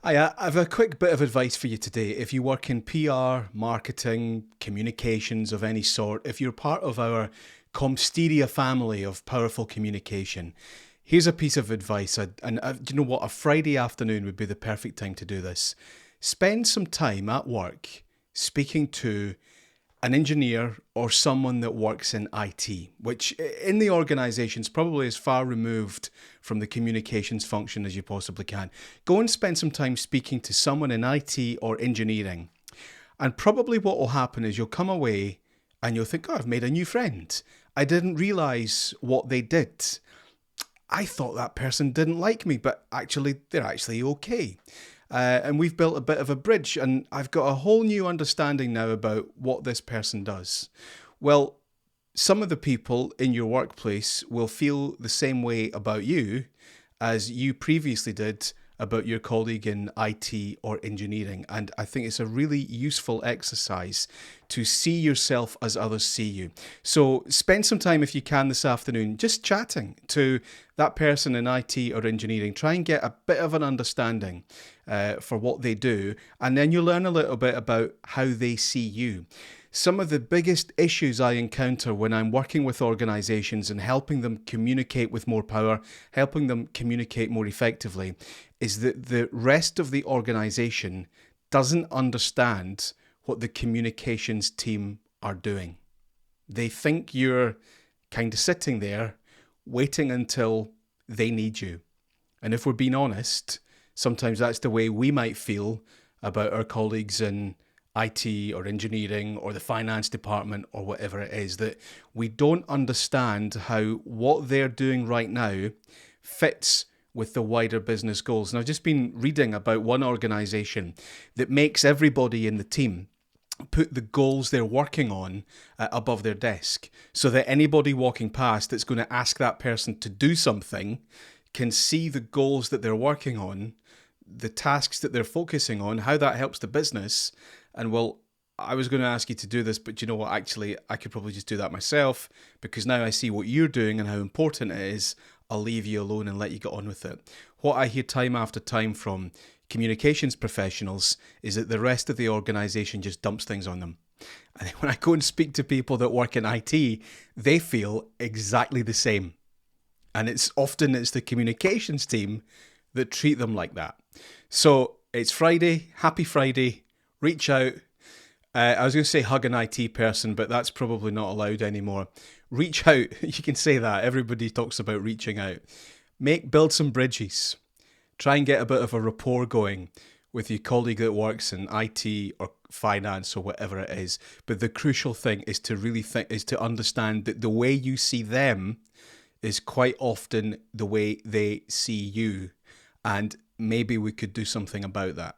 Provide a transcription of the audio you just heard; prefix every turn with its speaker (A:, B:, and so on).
A: Hi, I have a quick bit of advice for you today. If you work in PR, marketing, communications of any sort, if you're part of our Comsteria family of powerful communication, here's a piece of advice. Do you know what? A Friday afternoon would be the perfect time to do this. Spend some time at work speaking to an engineer or someone that works in IT, which in the organization is probably as far removed from the communications function as you possibly can. Go and spend some time speaking to someone in IT or engineering. And probably what will happen is you'll come away and you'll think, oh, I've made a new friend. I didn't realize what they did. I thought that person didn't like me, but actually, they're actually okay. And we've built a bit of a bridge, and I've got a whole new understanding now about what this person does. Well, some of the people in your workplace will feel the same way about you as you previously did about your colleague in IT or engineering. And I think it's a really useful exercise to see yourself as others see you. So spend some time, if you can, this afternoon just chatting to that person in IT or engineering. Try and get a bit of an understanding for what they do, and then you learn a little bit about how they see you. Some of the biggest issues I encounter when I'm working with organizations and helping them communicate with more power, helping them communicate more effectively, is that the rest of the organization doesn't understand what the communications team are doing. They think you're kind of sitting there waiting until they need you. And if we're being honest, sometimes that's the way we might feel about our colleagues in IT or engineering or the finance department or whatever it is, that we don't understand how what they're doing right now fits with the wider business goals. And I've just been reading about one organization that makes everybody in the team put the goals they're working on above their desk, so that anybody walking past that's going to ask that person to do something can see the goals that they're working on, the tasks that they're focusing on, how that helps the business. And well, I was going to ask you to do this, but you know what? Actually, I could probably just do that myself, because now I see what you're doing and how important it is. I'll leave you alone and let you get on with it. What I hear time after time from communications professionals is that the rest of the organization just dumps things on them. And when I go and speak to people that work in IT, they feel exactly the same. And it's the communications team that treat them like that. So it's Friday, happy Friday, reach out. I was going to say hug an IT person, but that's probably not allowed anymore. Reach out, you can say that. Everybody talks about reaching out. Build some bridges. Try and get a bit of a rapport going with your colleague that works in IT or finance or whatever it is. But the crucial thing is to really is to understand that the way you see them is quite often the way they see you. And maybe we could do something about that.